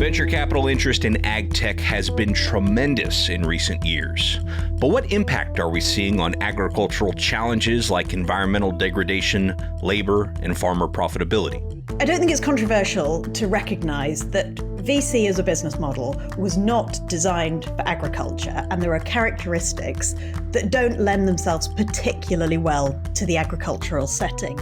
Venture capital interest in AgTech has been tremendous in recent years. But what impact are we seeing on agricultural challenges like environmental degradation, labor, and farmer profitability? I don't think it's controversial to recognize that VC as a business model was not designed for agriculture, and there are characteristics that don't lend themselves particularly well to the agricultural setting.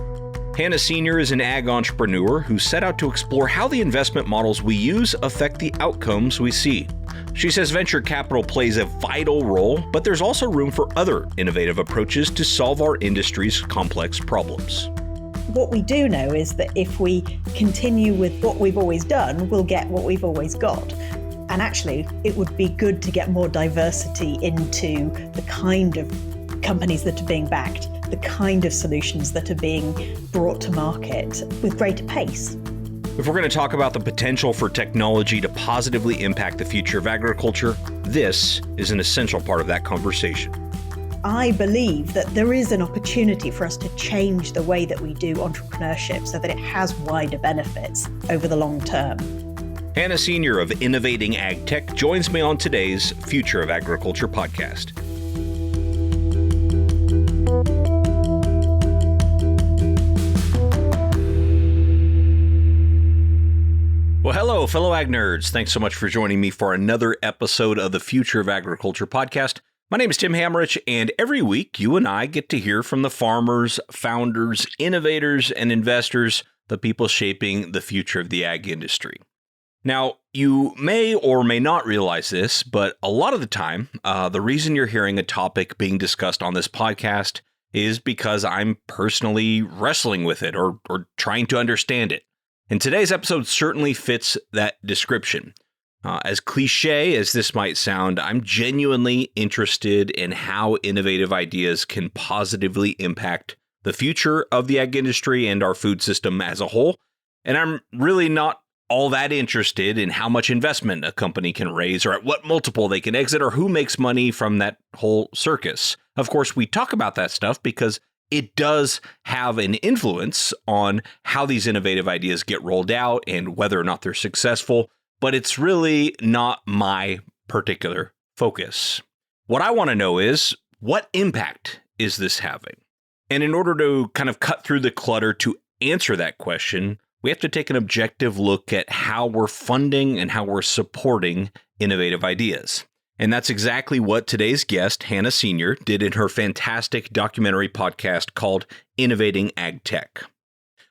Hannah Senior is an ag entrepreneur who set out to explore how the investment models we use affect the outcomes we see. She says venture capital plays a vital role, but there's also room for other innovative approaches to solve our industry's complex problems. What we do know is that if we continue with what we've always done, we'll get what we've always got. And actually, it would be good to get more diversity into the kind of companies that are being backed, the kind of solutions that are being brought to market with greater pace. If we're going to talk about the potential for technology to positively impact the future of agriculture, this is an essential part of that conversation. I believe that there is an opportunity for us to change the way that we do entrepreneurship so that it has wider benefits over the long term. Hannah Senior of Innovating AgTech joins me on today's Future of Agriculture podcast. Well, hello, fellow ag nerds. Thanks so much for joining me for another episode of the Future of Agriculture podcast. My name is Tim Hammerich, and every week you and I get to hear from the farmers, founders, innovators, and investors, the people shaping the future of the ag industry. Now, you may or may not realize this, but a lot of the time, the reason you're hearing a topic being discussed on this podcast is because I'm personally wrestling with it or trying to understand it. And today's episode certainly fits that description. As cliche as this might sound, I'm genuinely interested in how innovative ideas can positively impact the future of the ag industry and our food system as a whole. And I'm really not all that interested in how much investment a company can raise or at what multiple they can exit or who makes money from that whole circus. Of course, we talk about that stuff because it does have an influence on how these innovative ideas get rolled out and whether or not they're successful. But it's really not my particular focus. What I want to know is, what impact is this having? And in order to kind of cut through the clutter to answer that question, we have to take an objective look at how we're funding and how we're supporting innovative ideas. And that's exactly what today's guest, Hannah Senior, did in her fantastic documentary podcast called Innovating AgTech.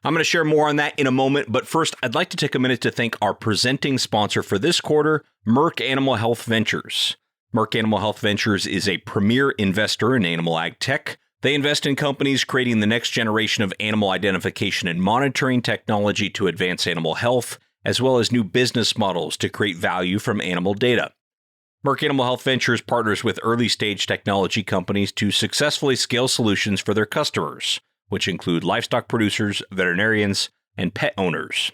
I'm going to share more on that in a moment, but first, I'd like to take a minute to thank our presenting sponsor for this quarter, Merck Animal Health Ventures. Merck Animal Health Ventures is a premier investor in animal ag tech. They invest in companies creating the next generation of animal identification and monitoring technology to advance animal health, as well as new business models to create value from animal data. Merck Animal Health Ventures partners with early-stage technology companies to successfully scale solutions for their customers, which include livestock producers, veterinarians, and pet owners.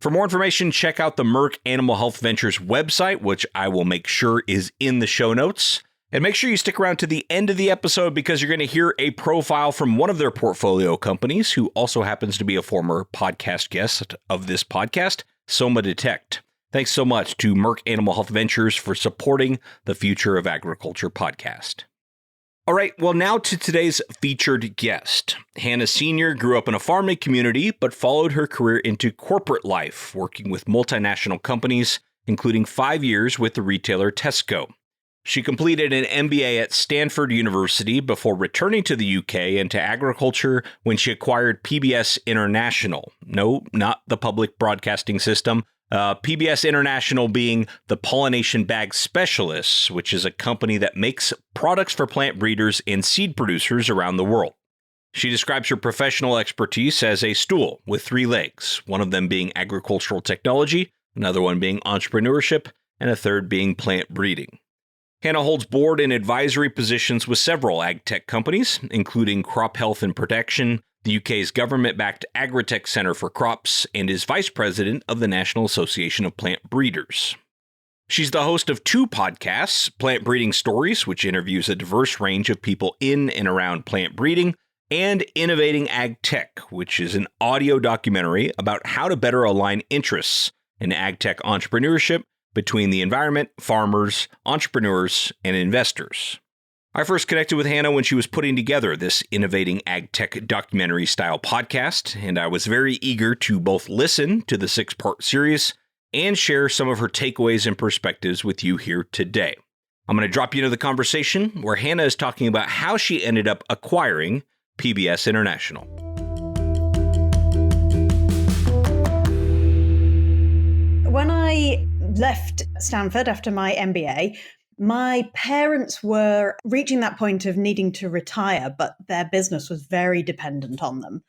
For more information, check out the Merck Animal Health Ventures website, which I will make sure is in the show notes. And make sure you stick around to the end of the episode because you're going to hear a profile from one of their portfolio companies, who also happens to be a former podcast guest of this podcast, Soma Detect. Thanks so much to Merck Animal Health Ventures for supporting the Future of Agriculture podcast. All right, well, now to today's featured guest. Hannah Senior grew up in a farming community, but followed her career into corporate life, working with multinational companies, including 5 years with the retailer Tesco. She completed an MBA at Stanford University before returning to the UK and to agriculture when she acquired PBS International. No, not the public broadcasting system. PBS International being the Pollination Bag Specialists, which is a company that makes products for plant breeders and seed producers around the world. She describes her professional expertise as a stool with 3 legs, one of them being agricultural technology, another one being entrepreneurship, and a third being plant breeding. Hannah holds board and advisory positions with several ag tech companies, including Crop Health and Protection, the UK's government-backed AgriTech Centre for Crops, and is vice president of the National Association of Plant Breeders. She's the host of 2 podcasts, Plant Breeding Stories, which interviews a diverse range of people in and around plant breeding, and Innovating AgTech, which is an audio documentary about how to better align interests and AgTech entrepreneurship between the environment, farmers, entrepreneurs, and investors. I first connected with Hannah when she was putting together this Innovating AgTech documentary-style podcast, and I was very eager to both listen to the 6-part series and share some of her takeaways and perspectives with you here today. I'm going to drop you into the conversation where Hannah is talking about how she ended up acquiring PBS International. When I left Stanford after my MBA, my parents were reaching that point of needing to retire, but their business was very dependent on them.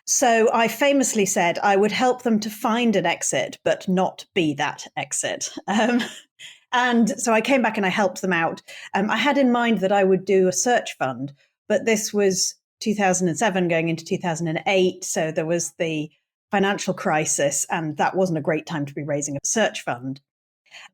So I famously said I would help them to find an exit, but not be that exit. And so I came back and I helped them out. I had in mind that I would do a search fund, but this was 2007 going into 2008. So there was the financial crisis, and that wasn't a great time to be raising a search fund.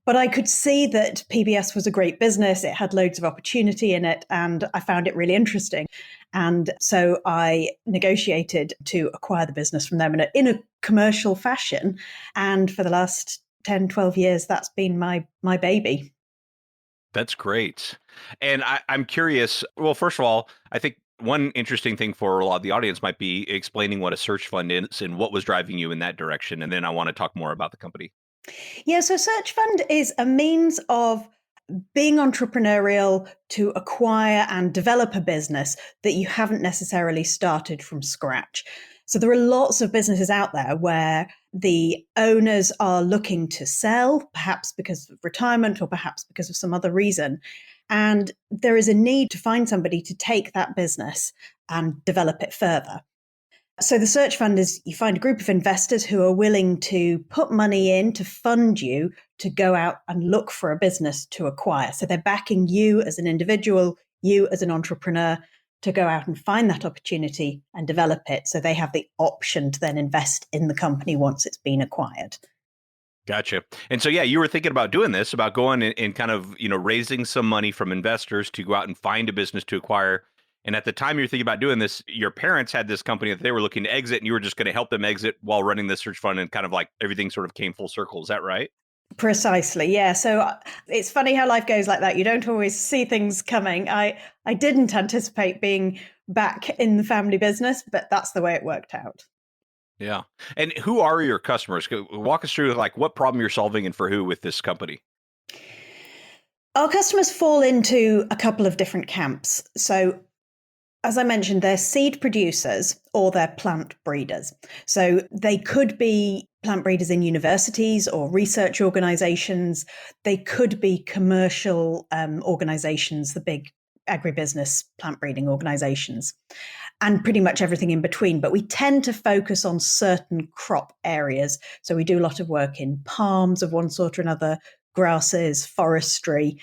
But I could see that PBS was a great business. It had loads of opportunity in it, and I found it really interesting. And so I negotiated to acquire the business from them in a commercial fashion. And for the last 10, 12 years, that's been my baby. That's great. And I'm curious, well, first of all, I think one interesting thing for a lot of the audience might be explaining what a search fund is and what was driving you in that direction. And then I want to talk more about the company. Yeah, so search fund is a means of being entrepreneurial to acquire and develop a business that you haven't necessarily started from scratch. So there are lots of businesses out there where the owners are looking to sell, perhaps because of retirement or perhaps because of some other reason. And there is a need to find somebody to take that business and develop it further. So the search fund is you find a group of investors who are willing to put money in to fund you to go out and look for a business to acquire. So they're backing you as an individual, you as an entrepreneur, to go out and find that opportunity and develop it. So they have the option to then invest in the company once it's been acquired. Gotcha. And so, yeah, you were thinking about doing this, about going and kind of, raising some money from investors to go out and find a business to acquire. And at the time you're thinking about doing this, your parents had this company that they were looking to exit, and you were just going to help them exit while running the search fund, and kind of like everything sort of came full circle. Is that right? Precisely. Yeah. So it's funny how life goes like that. You don't always see things coming. I didn't anticipate being back in the family business, but that's the way it worked out. Yeah. And who are your customers? Walk us through like what problem you're solving and for who with this company. Our customers fall into a couple of different camps. So as I mentioned, they're seed producers or they're plant breeders. So they could be plant breeders in universities or research organizations. They could be commercial organizations, the big agribusiness plant breeding organizations, and pretty much everything in between. But we tend to focus on certain crop areas. So we do a lot of work in palms of one sort or another, grasses, forestry.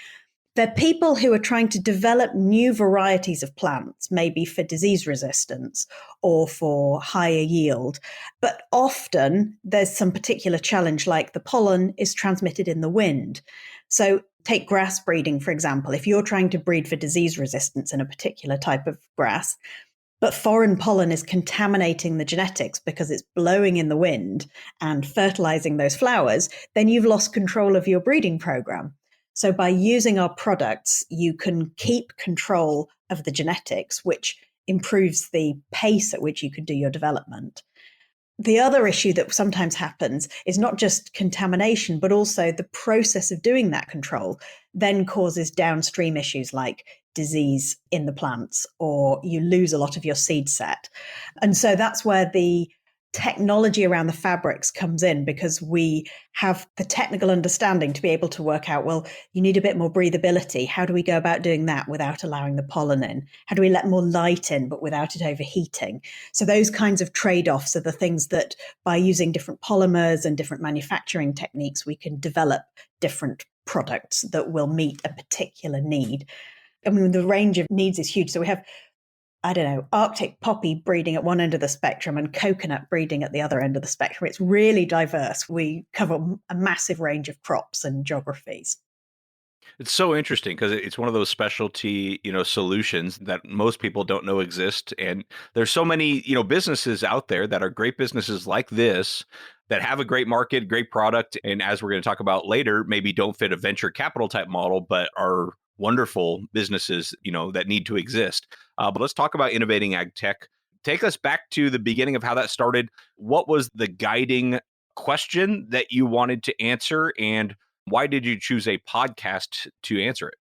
They're people who are trying to develop new varieties of plants, maybe for disease resistance or for higher yield. But often there's some particular challenge, like the pollen is transmitted in the wind. So take grass breeding, for example. If you're trying to breed for disease resistance in a particular type of grass, but foreign pollen is contaminating the genetics because it's blowing in the wind and fertilizing those flowers, then you've lost control of your breeding program. So by using our products, you can keep control of the genetics, which improves the pace at which you can do your development. The other issue that sometimes happens is not just contamination, but also the process of doing that control then causes downstream issues like disease in the plants, or you lose a lot of your seed set. And so that's where the technology around the fabrics comes in, because we have the technical understanding to be able to work out, well, you need a bit more breathability. How do we go about doing that without allowing the pollen in? How do we let more light in, but without it overheating? So those kinds of trade-offs are the things that by using different polymers and different manufacturing techniques, we can develop different products that will meet a particular need. I mean, the range of needs is huge. So we have Arctic poppy breeding at one end of the spectrum and coconut breeding at the other end of the spectrum. It's really diverse. We cover a massive range of crops and geographies. It's so interesting because it's one of those specialty, solutions that most people don't know exist. And there's so many, businesses out there that are great businesses like this that have a great market, great product. And as we're going to talk about later, maybe don't fit a venture capital type model, but are wonderful businesses, that need to exist. But let's talk about innovating ag tech. Take us back to the beginning of how that started. What was the guiding question that you wanted to answer? And why did you choose a podcast to answer it?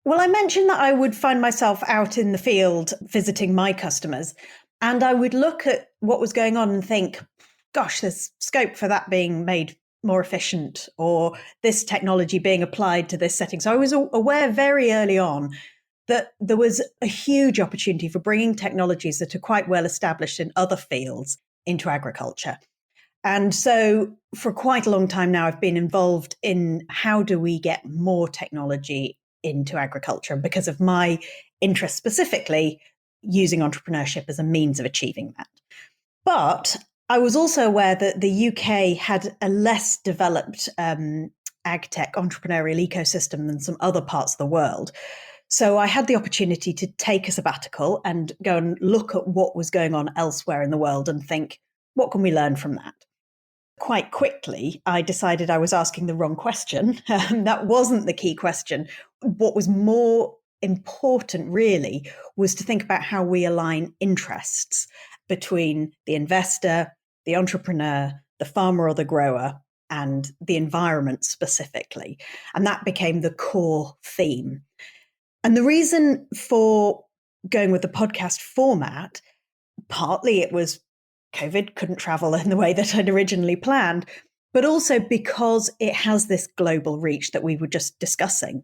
Well, I mentioned that I would find myself out in the field visiting my customers, and I would look at what was going on and think, gosh, there's scope for that being made more efficient, or this technology being applied to this setting. So I was aware very early on that there was a huge opportunity for bringing technologies that are quite well established in other fields into agriculture. And so for quite a long time now, I've been involved in how do we get more technology into agriculture, because of my interest specifically using entrepreneurship as a means of achieving that. But I was also aware that the UK had a less developed AgTech entrepreneurial ecosystem than some other parts of the world. So I had the opportunity to take a sabbatical and go and look at what was going on elsewhere in the world and think, what can we learn from that? Quite quickly, I decided I was asking the wrong question. That wasn't the key question. What was more important, really, was to think about how we align interests between the investor, the entrepreneur, the farmer or the grower, and the environment specifically. And that became the core theme. And the reason for going with the podcast format, partly it was COVID, couldn't travel in the way that I'd originally planned, but also because it has this global reach that we were just discussing.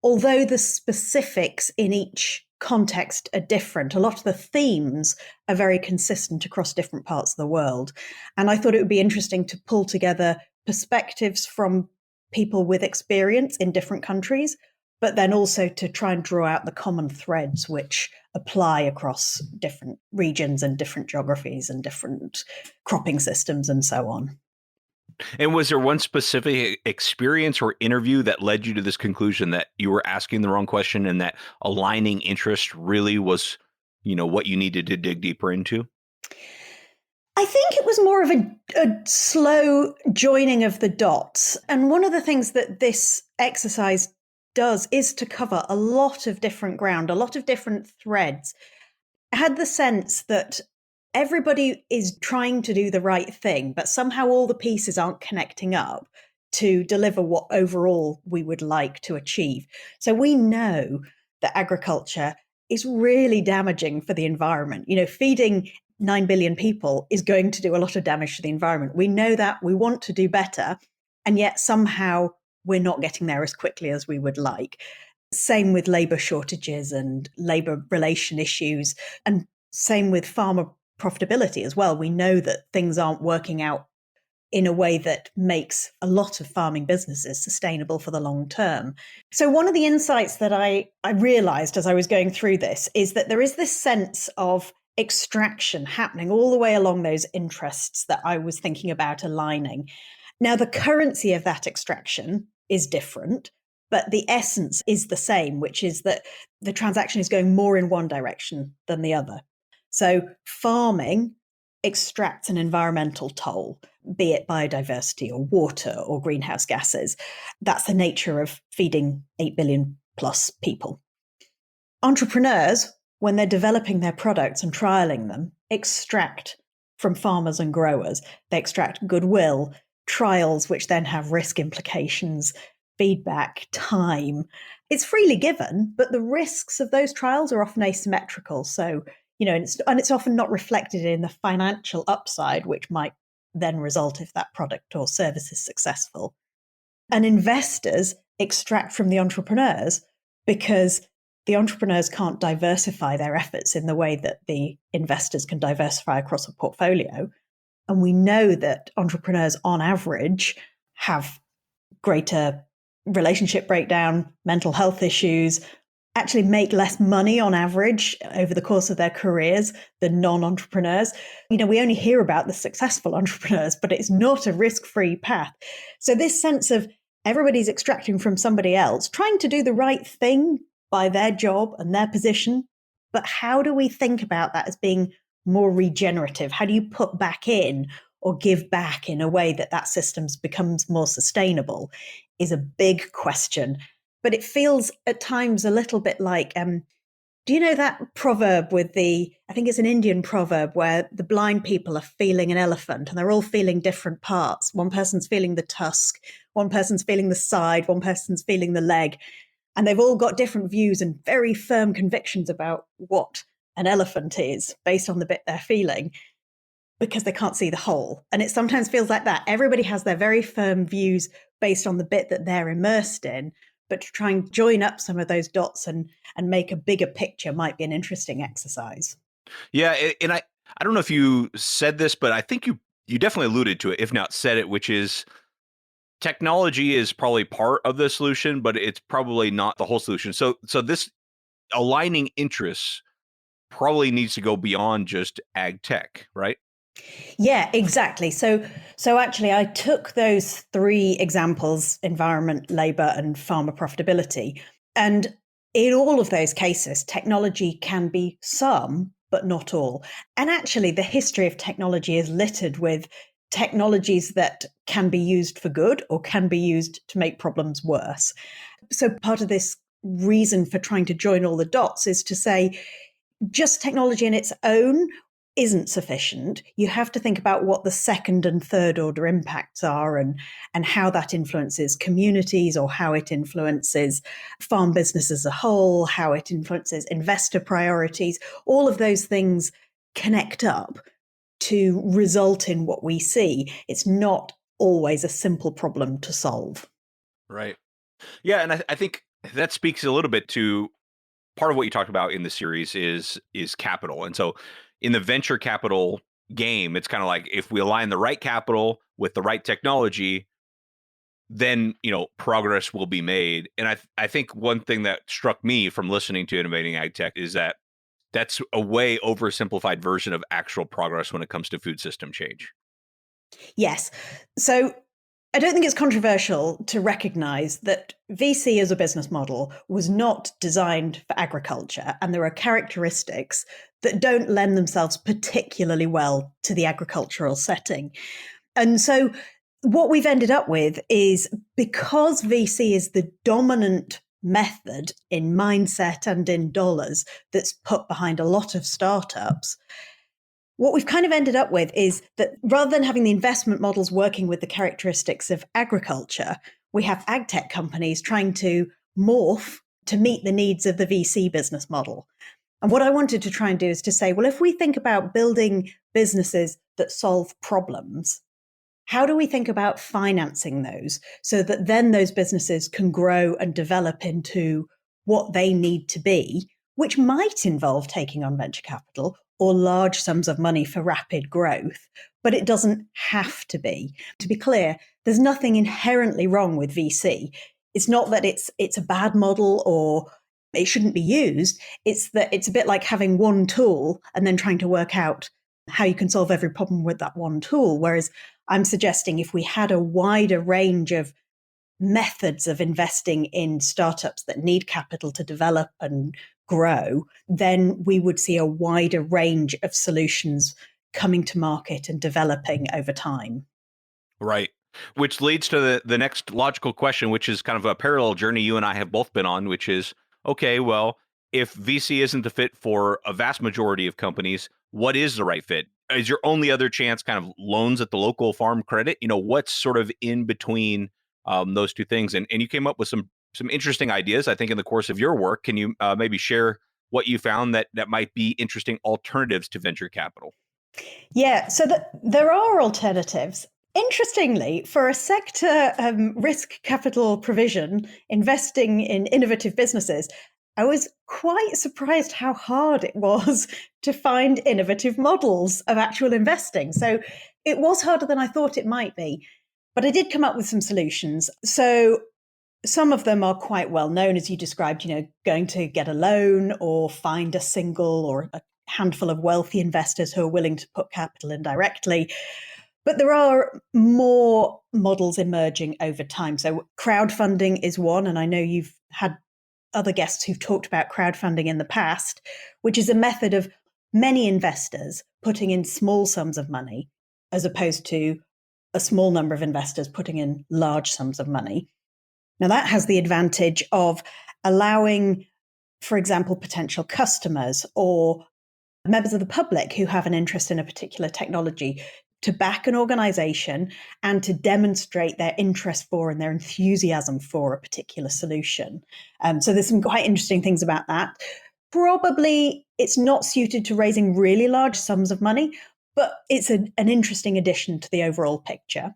Although the specifics in each context are different, a lot of the themes are very consistent across different parts of the world. And I thought it would be interesting to pull together perspectives from people with experience in different countries, but then also to try and draw out the common threads which apply across different regions and different geographies and different cropping systems and so on. And was there one specific experience or interview that led you to this conclusion that you were asking the wrong question and that aligning interest really was, what you needed to dig deeper into? I think it was more of a slow joining of the dots. And one of the things that this exercise does is to cover a lot of different ground, a lot of different threads. I had the sense that everybody is trying to do the right thing, but somehow all the pieces aren't connecting up to deliver what overall we would like to achieve. So we know that agriculture is really damaging for the environment. Feeding 9 billion people is going to do a lot of damage to the environment. We know that, we want to do better, and yet somehow we're not getting there as quickly as we would like. Same with labour shortages and labour relation issues, and same with farmer profitability as well. We know that things aren't working out in a way that makes a lot of farming businesses sustainable for the long term. So one of the insights that I realised as I was going through this is that there is this sense of extraction happening all the way along those interests that I was thinking about aligning. Now, the currency of that extraction is different, but the essence is the same, which is that the transaction is going more in one direction than the other. So farming extracts an environmental toll, be it biodiversity or water or greenhouse gases. That's the nature of feeding 8 billion plus people. Entrepreneurs, when they're developing their products and trialing them, extract from farmers and growers. They extract goodwill, trials, which then have risk implications, feedback, time. It's freely given, but the risks of those trials are often asymmetrical. So, it's often not reflected in the financial upside, which might then result if that product or service is successful. And investors extract from the entrepreneurs because the entrepreneurs can't diversify their efforts in the way that the investors can diversify across a portfolio. And we know that entrepreneurs on average have greater relationship breakdown, mental health issues, actually make less money on average over the course of their careers than non-entrepreneurs. We only hear about the successful entrepreneurs, but it's not a risk-free path. So this sense of everybody's extracting from somebody else, trying to do the right thing by their job and their position. But how do we think about that as being more regenerative? How do you put back in or give back in a way that that system becomes more sustainable is a big question. But it feels at times a little bit like, do you know that proverb I think it's an Indian proverb where the blind people are feeling an elephant and they're all feeling different parts. One person's feeling the tusk, one person's feeling the side, one person's feeling the leg. And they've all got different views and very firm convictions about what an elephant is based on the bit they're feeling, because they can't see the whole. And it sometimes feels like that. Everybody has their very firm views based on the bit that they're immersed in, but to try and join up some of those dots and make a bigger picture might be an interesting exercise. Yeah, and I don't know if you said this, but I think you definitely alluded to it, if not said it, which is technology is probably part of the solution, but it's probably not the whole solution. So this aligning interests probably needs to go beyond just ag tech, right? Yeah, exactly. So actually, I took those three examples, environment, labor, and farmer profitability. And in all of those cases, technology can be some, but not all. And actually, the history of technology is littered with technologies that can be used for good or can be used to make problems worse. So part of this reason for trying to join all the dots is to say, just technology in its own isn't sufficient. You have to think about what the second and third order impacts are and how that influences communities or how it influences farm business as a whole, how it influences investor priorities. All of those things connect up to result in what we see. It's not always a simple problem to solve. Right. Yeah, and I think that speaks a little bit to part of what you talked about in the series is capital. And so in the venture capital game, it's kind of like if we align the right capital with the right technology, then, progress will be made. And I think one thing that struck me from listening to Innovating AgTech is that that's a way oversimplified version of actual progress when it comes to food system change. Yes. So I don't think it's controversial to recognize that VC as a business model was not designed for agriculture, and there are characteristics that don't lend themselves particularly well to the agricultural setting. And so what we've ended up with is, because VC is the dominant method in mindset and in dollars that's put behind a lot of startups, what we've kind of ended up with is that rather than having the investment models working with the characteristics of agriculture, we have ag tech companies trying to morph to meet the needs of the VC business model. And what I wanted to try and do is to say, well, if we think about building businesses that solve problems, how do we think about financing those so that then those businesses can grow and develop into what they need to be, which might involve taking on venture capital or large sums of money for rapid growth, but it doesn't have to be. To be clear, there's nothing inherently wrong with VC. It's not that it's a bad model or it shouldn't be used. It's that it's a bit like having one tool and then trying to work out how you can solve every problem with that one tool. Whereas I'm suggesting if we had a wider range of methods of investing in startups that need capital to develop and grow, then we would see a wider range of solutions coming to market and developing over time. Right. Which leads to the next logical question, which is kind of a parallel journey you and I have both been on, which is, okay, well, if VC isn't the fit for a vast majority of companies, what is the right fit? Is your only other chance kind of loans at the local farm credit? What's sort of in between those two things? And you came up with some interesting ideas, I think, in the course of your work. Can you maybe share what you found that might be interesting alternatives to venture capital? Yeah, so there are alternatives. Interestingly, for a sector risk capital provision, investing in innovative businesses, I was quite surprised how hard it was to find innovative models of actual investing. So it was harder than I thought it might be, but I did come up with some solutions. So some of them are quite well known, as you described, going to get a loan or find a single or a handful of wealthy investors who are willing to put capital in directly. But there are more models emerging over time. So crowdfunding is one, and I know you've had other guests who've talked about crowdfunding in the past, which is a method of many investors putting in small sums of money as opposed to a small number of investors putting in large sums of money. Now, that has the advantage of allowing, for example, potential customers or members of the public who have an interest in a particular technology to back an organization and to demonstrate their interest for and their enthusiasm for a particular solution. So there's some quite interesting things about that. Probably it's not suited to raising really large sums of money, but it's an interesting addition to the overall picture.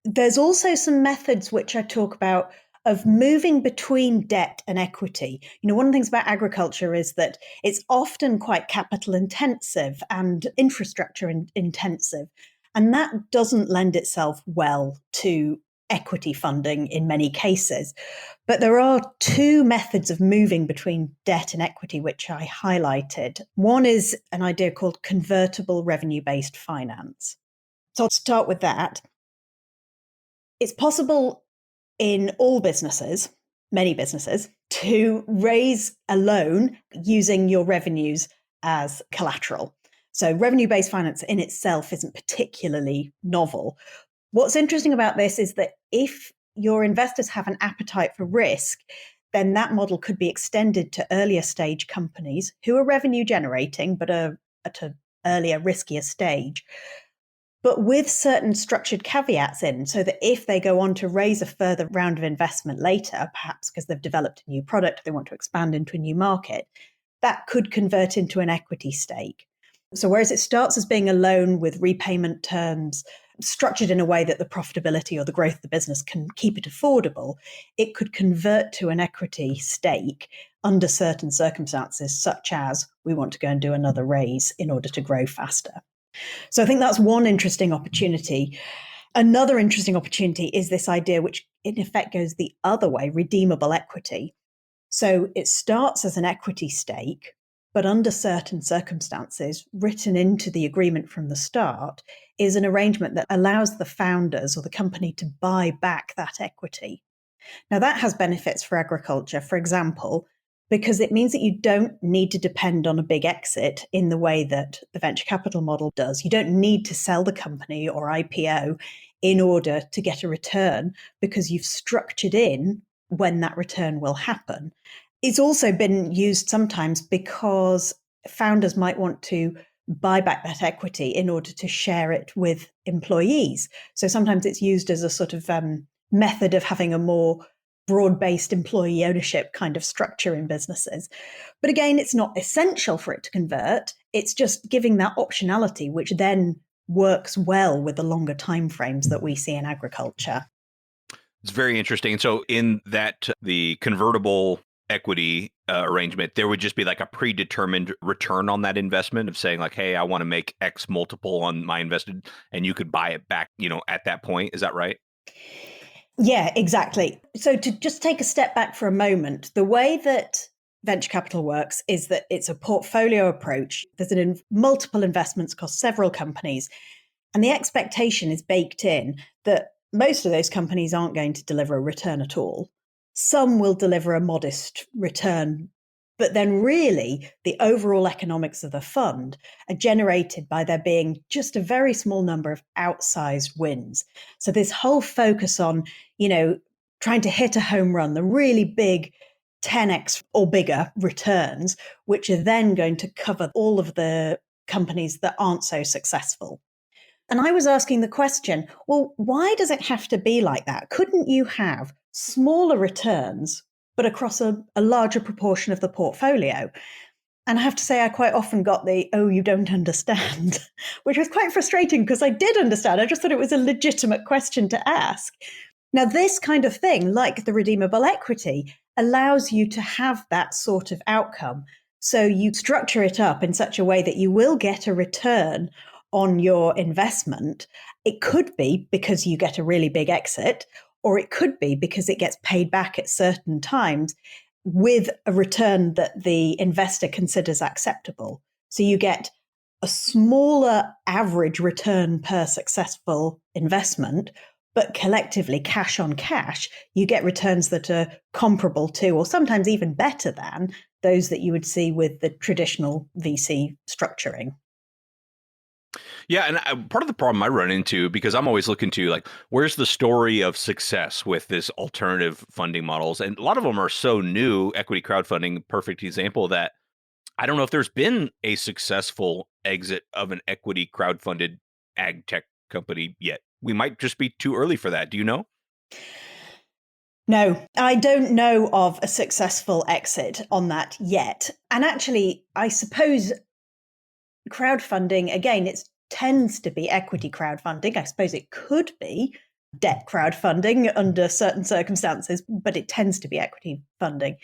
There's also some methods which I talk about of moving between debt and equity. One of the things about agriculture is that it's often quite capital intensive and infrastructure intensive, and that doesn't lend itself well to equity funding in many cases. But there are two methods of moving between debt and equity, which I highlighted. One is an idea called convertible revenue-based finance. So I'll start with that. It's possible in all businesses, many businesses, to raise a loan using your revenues as collateral. So revenue-based finance in itself isn't particularly novel. What's interesting about this is that if your investors have an appetite for risk, then that model could be extended to earlier stage companies who are revenue generating but are at an earlier, riskier stage, but with certain structured caveats in, so that if they go on to raise a further round of investment later, perhaps because they've developed a new product, they want to expand into a new market, that could convert into an equity stake. So whereas it starts as being a loan with repayment terms structured in a way that the profitability or the growth of the business can keep it affordable, it could convert to an equity stake under certain circumstances, such as we want to go and do another raise in order to grow faster. So I think that's one interesting opportunity. Another interesting opportunity is this idea, which in effect goes the other way, redeemable equity. So it starts as an equity stake, but under certain circumstances, written into the agreement from the start, is an arrangement that allows the founders or the company to buy back that equity. Now, that has benefits for agriculture, for example, because it means that you don't need to depend on a big exit in the way that the venture capital model does. You don't need to sell the company or IPO in order to get a return because you've structured in when that return will happen. It's also been used sometimes because founders might want to buy back that equity in order to share it with employees. So sometimes it's used as a sort of method of having a more broad-based employee ownership kind of structure in businesses. But again, it's not essential for it to convert. It's just giving that optionality, which then works well with the longer timeframes that we see in agriculture. It's very interesting. So in that, the convertible equity arrangement, there would just be like a predetermined return on that investment of saying like, hey, I want to make X multiple on my invested, and you could buy it back, at that point. Is that right? Yeah, exactly. So to just take a step back for a moment, the way that venture capital works is that it's a portfolio approach. There's multiple investments across several companies, and the expectation is baked in that most of those companies aren't going to deliver a return at all. Some will deliver a modest return, but then really the overall economics of the fund are generated by there being just a very small number of outsized wins. So this whole focus on, trying to hit a home run, the really big 10x or bigger returns, which are then going to cover all of the companies that aren't so successful. And I was asking the question, well, why does it have to be like that? Couldn't you have smaller returns, but across a larger proportion of the portfolio? And I have to say, I quite often got the, oh, you don't understand, which was quite frustrating because I did understand. I just thought it was a legitimate question to ask. Now, this kind of thing, like the redeemable equity, allows you to have that sort of outcome. So you structure it up in such a way that you will get a return on your investment. It could be because you get a really big exit, or it could be because it gets paid back at certain times with a return that the investor considers acceptable. So you get a smaller average return per successful investment, but collectively cash on cash, you get returns that are comparable to, or sometimes even better than, those that you would see with the traditional VC structuring. Yeah, and part of the problem I run into, because I'm always looking to like, where's the story of success with this alternative funding models? And a lot of them are so new. Equity crowdfunding, perfect example of that. I don't know if there's been a successful exit of an equity crowdfunded ag tech company yet. We might just be too early for that. Do you know? No, I don't know of a successful exit on that yet. And actually, I suppose crowdfunding, again, it tends to be equity crowdfunding. I suppose it could be debt crowdfunding under certain circumstances, but it tends to be equity funding.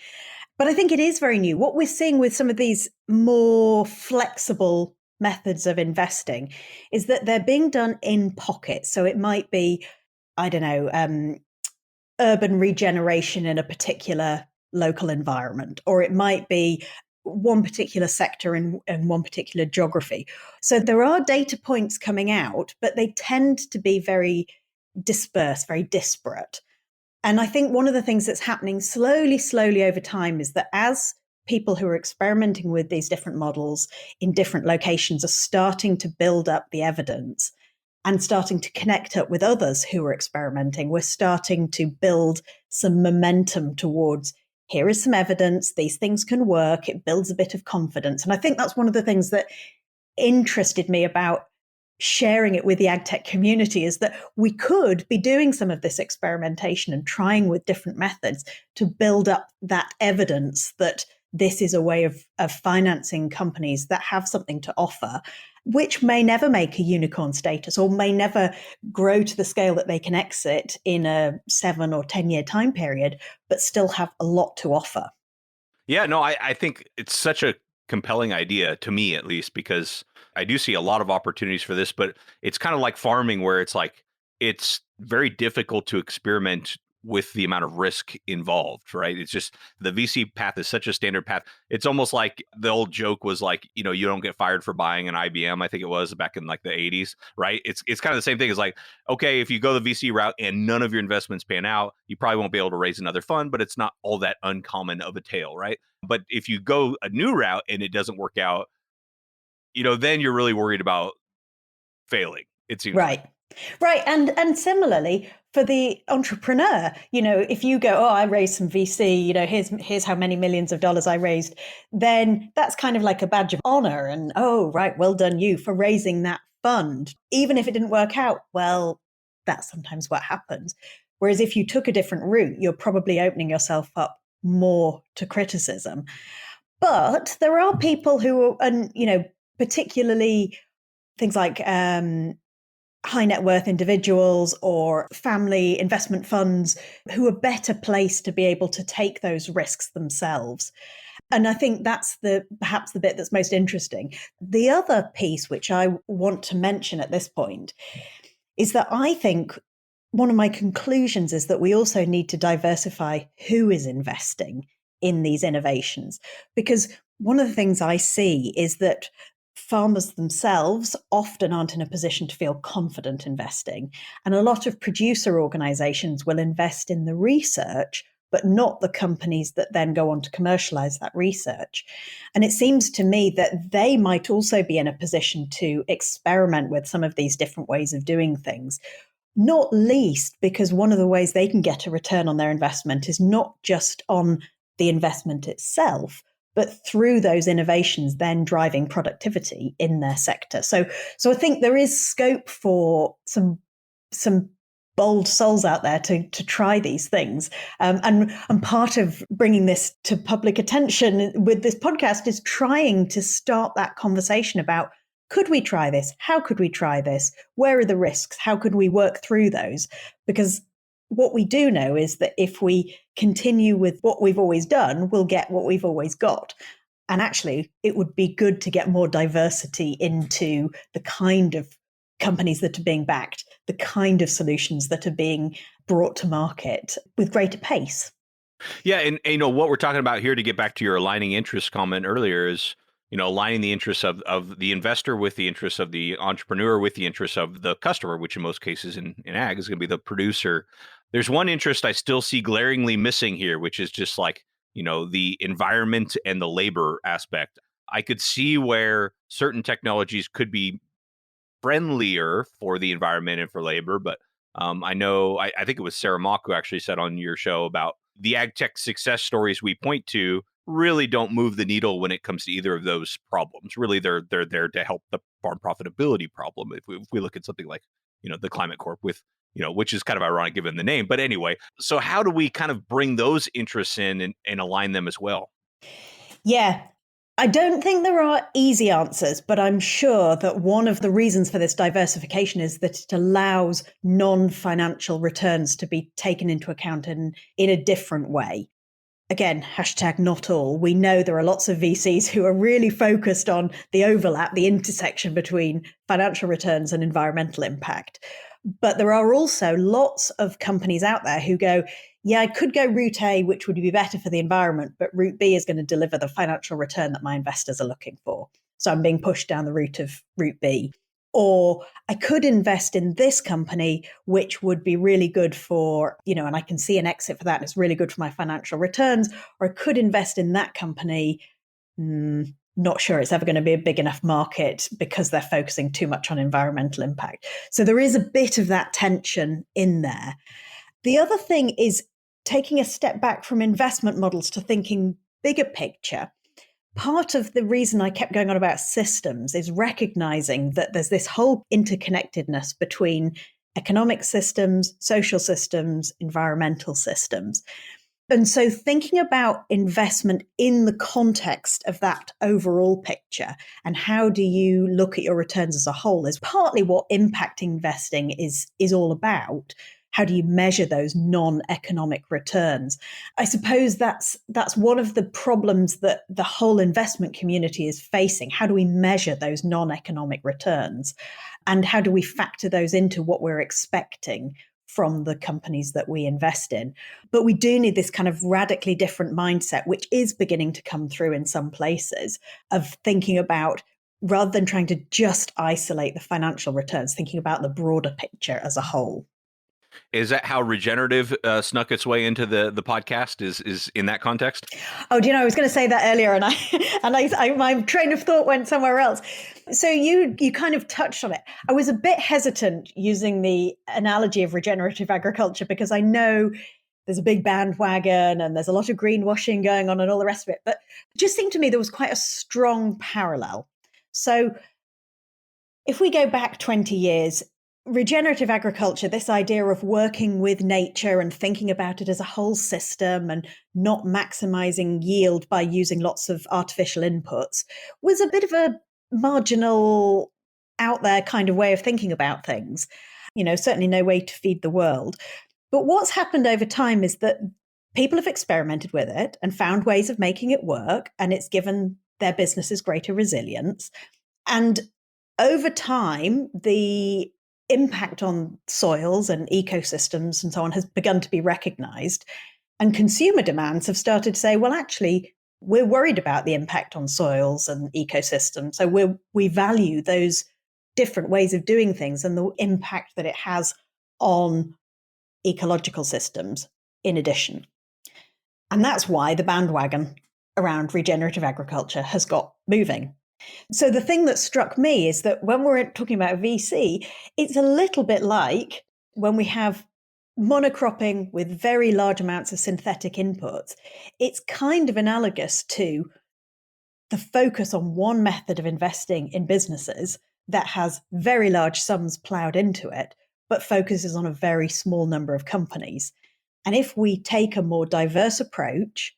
But I think it is very new. What we're seeing with some of these more flexible methods of investing is that they're being done in pockets. So it might be, I don't know, urban regeneration in a particular local environment, or it might be one particular sector in one particular geography. So there are data points coming out, but they tend to be very dispersed, very disparate. And I think one of the things that's happening slowly over time is that as people who are experimenting with these different models in different locations are starting to build up the evidence and starting to connect up with others who are experimenting, we're starting to build some momentum towards, here is some evidence, these things can work, it builds a bit of confidence. And I think that's one of the things that interested me about sharing it with the AgTech community, is that we could be doing some of this experimentation and trying with different methods to build up that evidence that this is a way of financing companies that have something to offer, which may never make a unicorn status or may never grow to the scale that they can exit in a 7 or 10 year time period, but still have a lot to offer. Yeah, no, I think it's such a compelling idea, to me at least, because I do see a lot of opportunities for this, but it's kind of like farming where it's like, it's very difficult to experiment with the amount of risk involved, right? It's just the VC path is such a standard path. It's almost like the old joke was like, you don't get fired for buying an IBM. I think it was back in like the 80s, right? It's kind of the same thing. It's like, okay, if you go the VC route and none of your investments pan out, you probably won't be able to raise another fund, but it's not all that uncommon of a tale, right? But if you go a new route and it doesn't work out, then you're really worried about failing, it seems right. like. Right. And similarly for the entrepreneur, if you go, I raised some VC, here's how many millions of dollars I raised, then that's kind of like a badge of honor. And, oh, right, well done you for raising that fund. Even if it didn't work out, well, that's sometimes what happens. Whereas if you took a different route, you're probably opening yourself up more to criticism. But there are people who are, particularly things like high net worth individuals or family investment funds who are better placed to be able to take those risks themselves. And I think that's perhaps the bit that's most interesting. The other piece, which I want to mention at this point, is that I think one of my conclusions is that we also need to diversify who is investing in these innovations. Because one of the things I see is that farmers themselves often aren't in a position to feel confident investing. And a lot of producer organizations will invest in the research, but not the companies that then go on to commercialize that research. And it seems to me that they might also be in a position to experiment with some of these different ways of doing things. Not least because one of the ways they can get a return on their investment is not just on the investment itself, but through those innovations, then driving productivity in their sector. So I think there is scope for some bold souls out there to try these things. And part of bringing this to public attention with this podcast is trying to start that conversation about, could we try this? How could we try this? Where are the risks? How could we work through those? Because what we do know is that if we continue with what we've always done, we'll get what we've always got. And actually, it would be good to get more diversity into the kind of companies that are being backed, the kind of solutions that are being brought to market with greater pace. Yeah. And what we're talking about here, to get back to your aligning interest comment earlier, is aligning the interests of the investor with the interests of the entrepreneur with the interests of the customer, which in most cases in ag is going to be the producer. There's one interest I still see glaringly missing here, which is just like, the environment and the labor aspect. I could see where certain technologies could be friendlier for the environment and for labor, but I think it was Sarah Mock who actually said on your show about the ag tech success stories we point to really don't move the needle when it comes to either of those problems. Really, they're there to help the farm profitability problem. If we look at something like, the Climate Corp with, which is kind of ironic given the name. But anyway, so how do we kind of bring those interests in and align them as well? Yeah. I don't think there are easy answers, but I'm sure that one of the reasons for this diversification is that it allows non-financial returns to be taken into account in a different way. Again, hashtag not all. We know there are lots of VCs who are really focused on the overlap, the intersection between financial returns and environmental impact. But there are also lots of companies out there who go, yeah, I could go route A, which would be better for the environment, but route B is going to deliver the financial return that my investors are looking for. So I'm being pushed down the route of route B. Or I could invest in this company, which would be really good for, and I can see an exit for that. And it's really good for my financial returns. Or I could invest in that company. Not sure it's ever going to be a big enough market because they're focusing too much on environmental impact. So there is a bit of that tension in there. The other thing is taking a step back from investment models to thinking bigger picture. Part of the reason I kept going on about systems is recognizing that there's this whole interconnectedness between economic systems, social systems, environmental systems. And so thinking about investment in the context of that overall picture and how do you look at your returns as a whole is partly what impact investing is all about. How do you measure those non-economic returns? I suppose that's one of the problems that the whole investment community is facing. How do we measure those non-economic returns? And how do we factor those into what we're expecting from the companies that we invest in? But we do need this kind of radically different mindset, which is beginning to come through in some places, of thinking about, rather than trying to just isolate the financial returns, thinking about the broader picture as a whole. Is that how Regenerative snuck its way into the podcast? Is in that context? Oh, I was going to say that earlier, and I my train of thought went somewhere else. So you kind of touched on it. I was a bit hesitant using the analogy of regenerative agriculture because I know there's a big bandwagon and there's a lot of greenwashing going on and all the rest of it. But it just seemed to me there was quite a strong parallel. So if we go back 20 years, regenerative agriculture, this idea of working with nature and thinking about it as a whole system and not maximizing yield by using lots of artificial inputs, was a bit of a marginal, out there kind of way of thinking about things. Certainly no way to feed the world. But what's happened over time is that people have experimented with it and found ways of making it work, and it's given their businesses greater resilience. And over time, the impact on soils and ecosystems and so on has begun to be recognized. And consumer demands have started to say, well, actually, we're worried about the impact on soils and ecosystems. So we value those different ways of doing things and the impact that it has on ecological systems in addition. And that's why the bandwagon around regenerative agriculture has got moving. So the thing that struck me is that when we're talking about VC, it's a little bit like when we have monocropping with very large amounts of synthetic inputs. It's kind of analogous to the focus on one method of investing in businesses that has very large sums plowed into it, but focuses on a very small number of companies. And if we take a more diverse approach,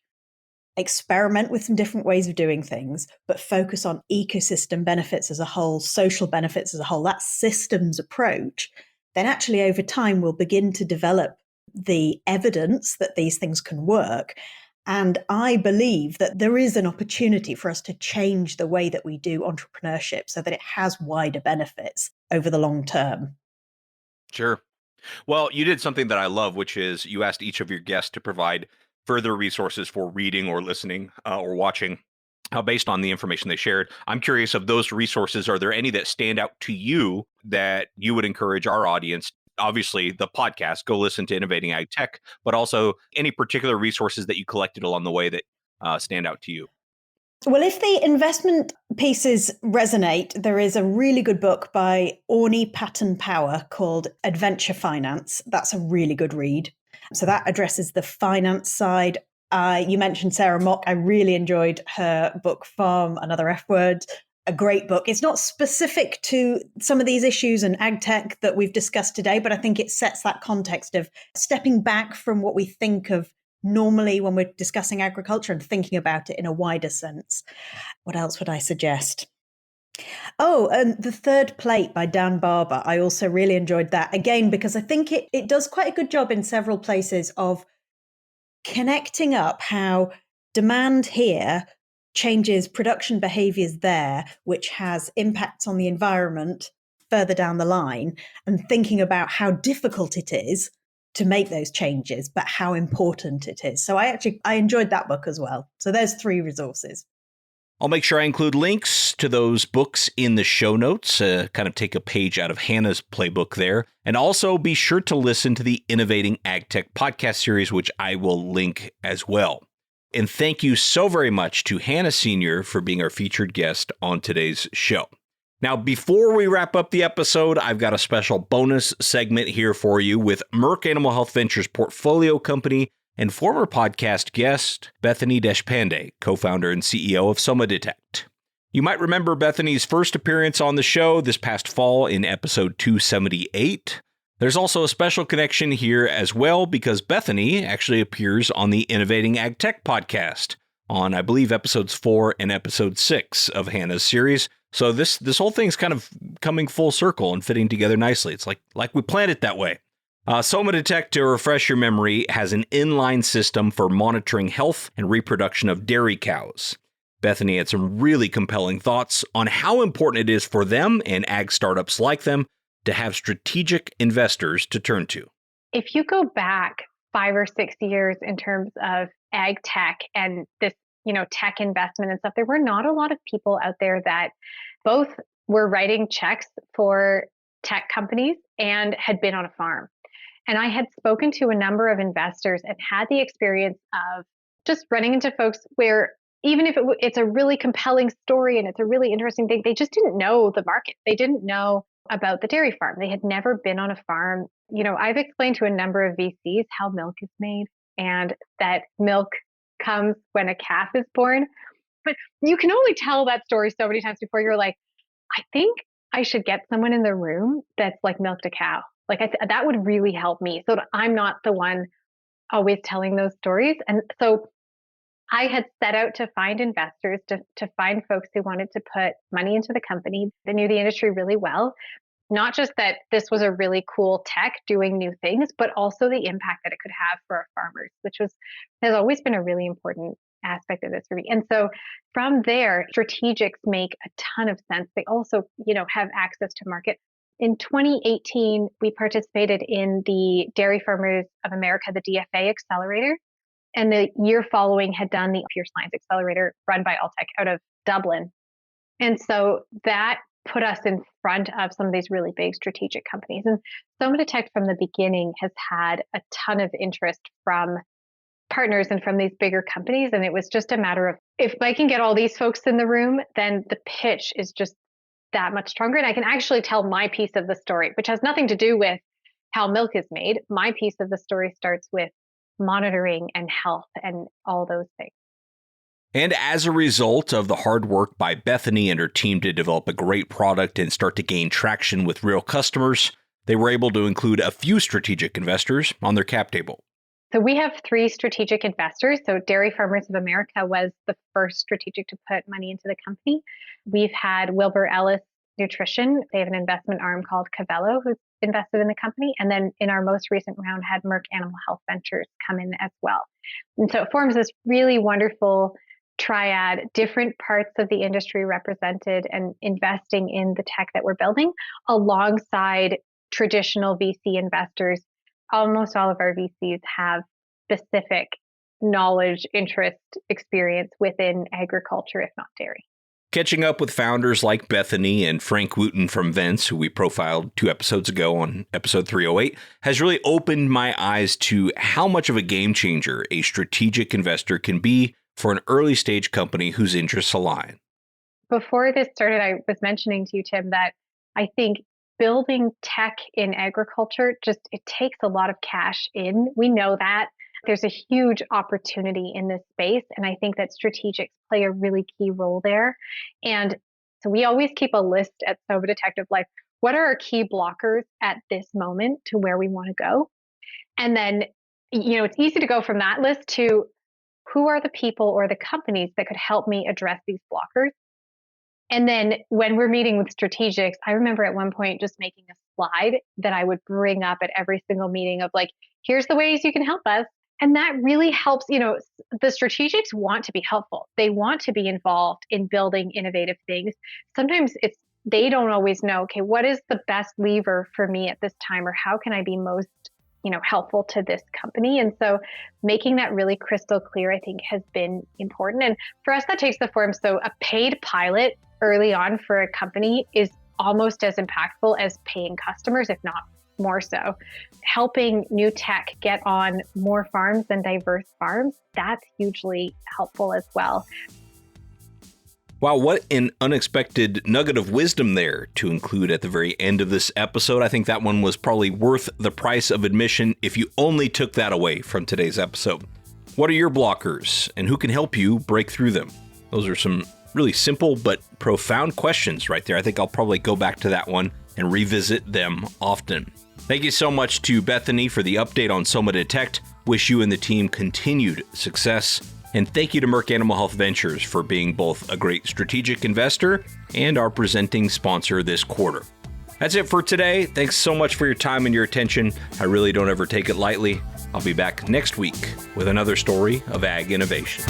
experiment with some different ways of doing things, but focus on ecosystem benefits as a whole, social benefits as a whole, that systems approach, then actually over time we'll begin to develop the evidence that these things can work. And I believe that there is an opportunity for us to change the way that we do entrepreneurship so that it has wider benefits over the long term. Sure. Well, you did something that I love, which is you asked each of your guests to provide further resources for reading or listening or watching based on the information they shared. I'm curious, of those resources, are there any that stand out to you that you would encourage our audience? Obviously, the podcast, go listen to Innovating AgTech, but also any particular resources that you collected along the way that stand out to you? Well, if the investment pieces resonate, there is a really good book by Orny Patton Power called Adventure Finance. That's a really good read. So that addresses the finance side. You mentioned Sarah Mock. I really enjoyed her book, Farm, Another F Word. A great book. It's not specific to some of these issues and ag tech that we've discussed today, but I think it sets that context of stepping back from what we think of normally when we're discussing agriculture and thinking about it in a wider sense. What else would I suggest? Oh, and The Third Plate by Dan Barber. I also really enjoyed that, again, because I think it does quite a good job in several places of connecting up how demand here changes production behaviors there, which has impacts on the environment further down the line, and thinking about how difficult it is to make those changes, but how important it is. So I enjoyed that book as well. So there's 3 resources. I'll make sure I include links to those books in the show notes, kind of take a page out of Hannah's playbook there. And also be sure to listen to the Innovating AgTech podcast series, which I will link as well. And thank you so very much to Hannah Sr. for being our featured guest on today's show. Now, before we wrap up the episode, I've got a special bonus segment here for you with Merck Animal Health Ventures portfolio company and former podcast guest, Bethany Deshpande, co-founder and CEO of SomaDetect. You might remember Bethany's first appearance on the show this past fall in episode 278. There's also a special connection here as well because Bethany actually appears on the Innovating AgTech podcast on, I believe, episodes 4 and episode 6 of Hannah's series. So this whole thing's kind of coming full circle and fitting together nicely. It's like we planned it that way. SomaDetect, to refresh your memory, has an inline system for monitoring health and reproduction of dairy cows. Bethany had some really compelling thoughts on how important it is for them and ag startups like them to have strategic investors to turn to. If you go back 5 or 6 years in terms of ag tech and this, tech investment and stuff, there were not a lot of people out there that both were writing checks for tech companies and had been on a farm. And I had spoken to a number of investors and had the experience of just running into folks where even if it's a really compelling story and it's a really interesting thing, they just didn't know the market. They didn't know about the dairy farm. They had never been on a farm. I've explained to a number of VCs how milk is made and that milk comes when a calf is born. But you can only tell that story so many times before you're like, I think I should get someone in the room that's like milked a cow. That would really help me so that I'm not the one always telling those stories. And so I had set out to find investors, to find folks who wanted to put money into the company. They knew the industry really well. Not just that this was a really cool tech doing new things, but also the impact that it could have for our farmers, which has always been a really important aspect of this for me. And so from there, strategics make a ton of sense. They also, have access to market. In 2018, we participated in the Dairy Farmers of America, the DFA Accelerator. And the year following had done the Pure Science Accelerator run by Alltech out of Dublin. And so that put us in front of some of these really big strategic companies. And SomaDetect from the beginning has had a ton of interest from partners and from these bigger companies. And it was just a matter of, if I can get all these folks in the room, then the pitch is just that much stronger. And I can actually tell my piece of the story, which has nothing to do with how milk is made. My piece of the story starts with monitoring and health and all those things. And as a result of the hard work by Bethany and her team to develop a great product and start to gain traction with real customers, they were able to include a few strategic investors on their cap table. So we have 3 strategic investors. So Dairy Farmers of America was the first strategic to put money into the company. We've had Wilbur Ellis Nutrition. They have an investment arm called Cavello who's invested in the company. And then in our most recent round had Merck Animal Health Ventures come in as well. And so it forms this really wonderful triad, different parts of the industry represented and investing in the tech that we're building alongside traditional VC investors. Almost all of our VCs have specific knowledge, interest, experience within agriculture, if not dairy. Catching up with founders like Bethany and Frank Wooten from Vents, who we profiled 2 episodes ago on episode 308, has really opened my eyes to how much of a game changer a strategic investor can be for an early stage company whose interests align. Before this started, I was mentioning to you, Tim, that I think building tech in agriculture, it takes a lot of cash in. We know that. There's a huge opportunity in this space, and I think that strategics play a really key role there. And so we always keep a list at SoBa Detective, like, what are our key blockers at this moment to where we want to go? And then, it's easy to go from that list to who are the people or the companies that could help me address these blockers. And then when we're meeting with strategics, I remember at one point just making a slide that I would bring up at every single meeting of like, here's the ways you can help us. And that really helps, the strategics want to be helpful. They want to be involved in building innovative things. Sometimes they don't always know, okay, what is the best lever for me at this time, or how can I be most, helpful to this company? And so making that really crystal clear, I think, has been important. And for us, that takes the form. So a paid pilot early on for a company is almost as impactful as paying customers, if not more so. Helping new tech get on more farms and diverse farms, that's hugely helpful as well. Wow, what an unexpected nugget of wisdom there to include at the very end of this episode. I think that one was probably worth the price of admission if you only took that away from today's episode. What are your blockers, and who can help you break through them? Those are some really simple but profound questions right there. I think I'll probably go back to that one and revisit them often. Thank you so much to Bethany for the update on SoBa Detect. Wish you and the team continued success. And thank you to Merck Animal Health Ventures for being both a great strategic investor and our presenting sponsor this quarter. That's it for today. Thanks so much for your time and your attention. I really don't ever take it lightly. I'll be back next week with another story of ag innovation.